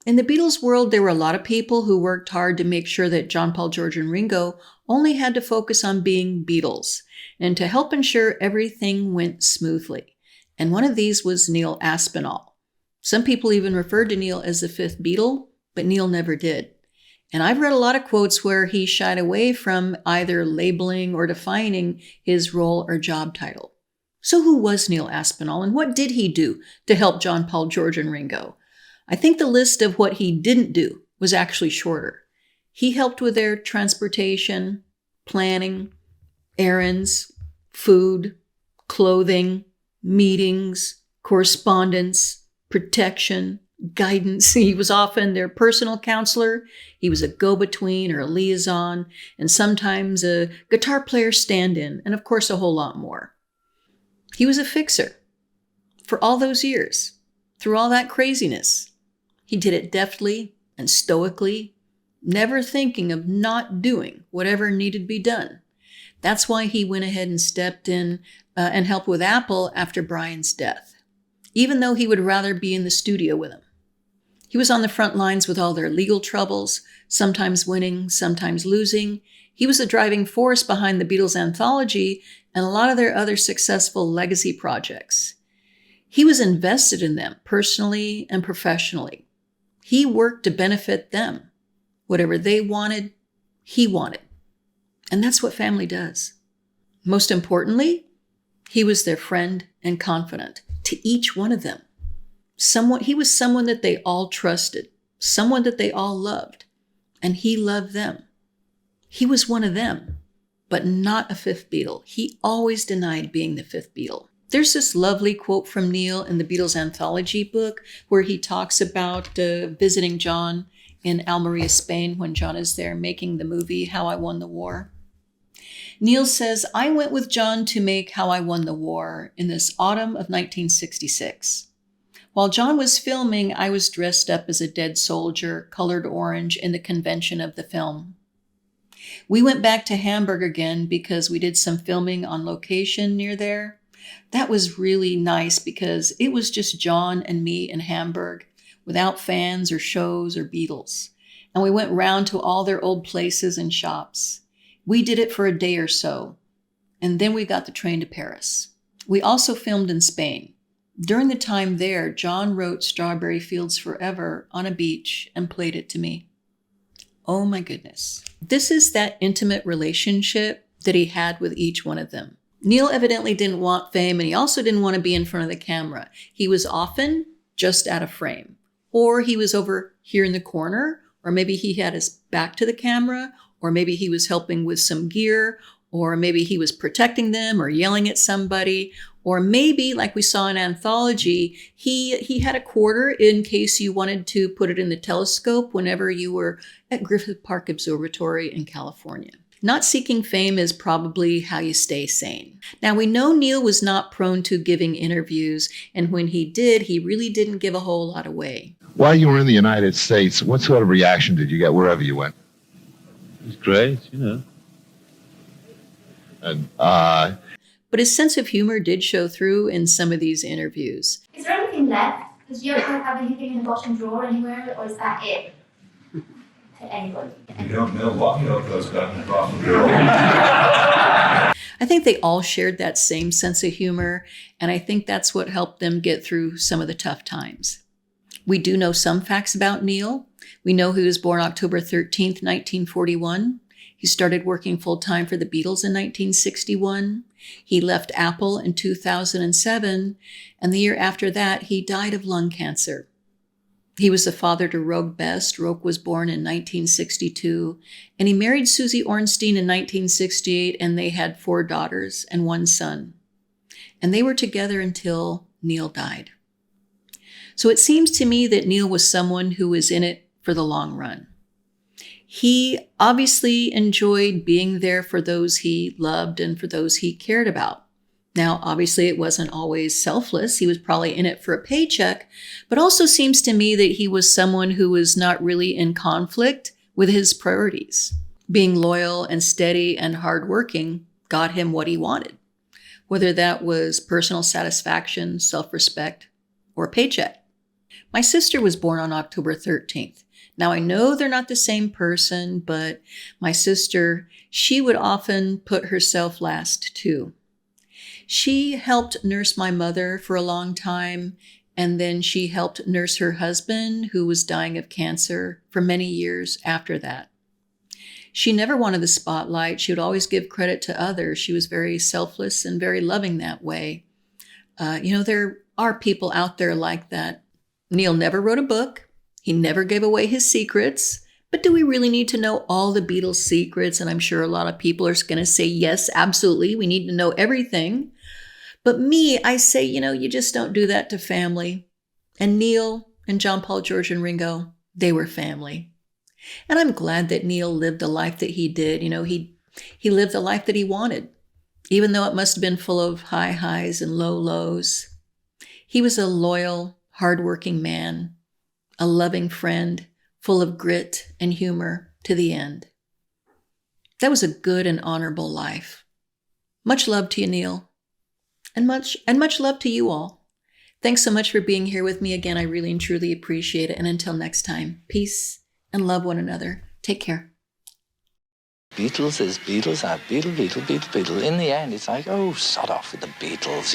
In the Beatles world, there were a lot of people who worked hard to make sure that John, Paul, George, and Ringo only had to focus on being Beatles and to help ensure everything went smoothly. And one of these was Neil Aspinall. Some people even referred to Neil as the fifth Beatle, but Neil never did. And I've read a lot of quotes where he shied away from either labeling or defining his role or job title. So who was Neil Aspinall and what did he do to help John, Paul, George, and Ringo? I think the list of what he didn't do was actually shorter. He helped with their transportation, planning, errands, food, clothing, meetings, correspondence, protection, guidance. He was often their personal counselor. He was a go-between or a liaison, and sometimes a guitar player stand-in, and of course a whole lot more. He was a fixer for all those years, through all that craziness. He did it deftly and stoically, never thinking of not doing whatever needed to be done. That's why he went ahead and stepped in and helped with Apple after Brian's death, even though he would rather be in the studio with him. He was on the front lines with all their legal troubles, sometimes winning, sometimes losing. He was the driving force behind the Beatles anthology and a lot of their other successful legacy projects. He was invested in them personally and professionally. He worked to benefit them. Whatever they wanted, he wanted. And that's what family does. Most importantly, he was their friend and confidant to each one of them. He was someone that they all trusted, someone that they all loved, and he loved them. He was one of them, but not a fifth Beatle. He always denied being the fifth Beatle. There's this lovely quote from Neil in the Beatles anthology book where he talks about visiting John in Almeria, Spain, when John is there making the movie How I Won the War. Neil says, "I went with John to make How I Won the War in this autumn of 1966. While John was filming, I was dressed up as a dead soldier, colored orange, in the convention of the film. We went back to Hamburg again because we did some filming on location near there. That was really nice because it was just John and me in Hamburg without fans or shows or Beatles. And we went round to all their old places and shops. We did it for a day or so. And then we got the train to Paris. We also filmed in Spain. During the time there, John wrote Strawberry Fields Forever on a beach and played it to me." Oh my goodness. This is that intimate relationship that he had with each one of them. Neil evidently didn't want fame, and he also didn't want to be in front of the camera. He was often just out of frame, or he was over here in the corner, or maybe he had his back to the camera, or maybe he was helping with some gear, or maybe he was protecting them or yelling at somebody, or maybe, like we saw in Anthology, he had a quarter in case you wanted to put it in the telescope whenever you were at Griffith Park Observatory in California. Not seeking fame is probably how you stay sane. Now, we know Neil was not prone to giving interviews, and when he did, he really didn't give a whole lot away. While you were in the United States, what sort of reaction did you get wherever you went? It was great, you know. And, But his sense of humor did show through in some of these interviews. Is there anything left? Because you don't have anything in the bottom drawer anywhere, or is that it? To anybody? You don't know what Yoko's got in the bottom drawer. I think they all shared that same sense of humor, and I think that's what helped them get through some of the tough times. We do know some facts about Neil. We know he was born October 13th, 1941. He started working full-time for the Beatles in 1961. He left Apple in 2007, and the year after that, he died of lung cancer. He was the father to Rogue Best. Rogue was born in 1962, and he married Susie Ornstein in 1968, and they had 4 daughters and 1 son. And they were together until Neil died. So it seems to me that Neil was someone who was in it for the long run. He obviously enjoyed being there for those he loved and for those he cared about. Now, obviously, it wasn't always selfless. He was probably in it for a paycheck, but also seems to me that he was someone who was not really in conflict with his priorities. Being loyal and steady and hardworking got him what he wanted, whether that was personal satisfaction, self-respect, or a paycheck. My sister was born on October 13th. Now, I know they're not the same person, but my sister, she would often put herself last too. She helped nurse my mother for a long time, and then she helped nurse her husband, who was dying of cancer, for many years after that. She never wanted the spotlight. She would always give credit to others. She was very selfless and very loving that way. There are people out there like that. Neil never wrote a book. He never gave away his secrets. But do we really need to know all the Beatles' secrets? And I'm sure a lot of people are going to say, yes, absolutely. We need to know everything. But me, I say, you just don't do that to family. And Neil and John, Paul, George, and Ringo, they were family. And I'm glad that Neil lived the life that he did. He lived the life that he wanted, even though it must have been full of high highs and low lows. He was a loyal, hardworking man, a loving friend, full of grit and humor to the end. That was a good and honorable life. Much love to you, Neil, and much love to you all. Thanks so much for being here with me again. I really and truly appreciate it. And until next time, peace and love one another. Take care. Beatles is Beatles, Beatle. In the end, it's like, oh, sod off with the Beatles,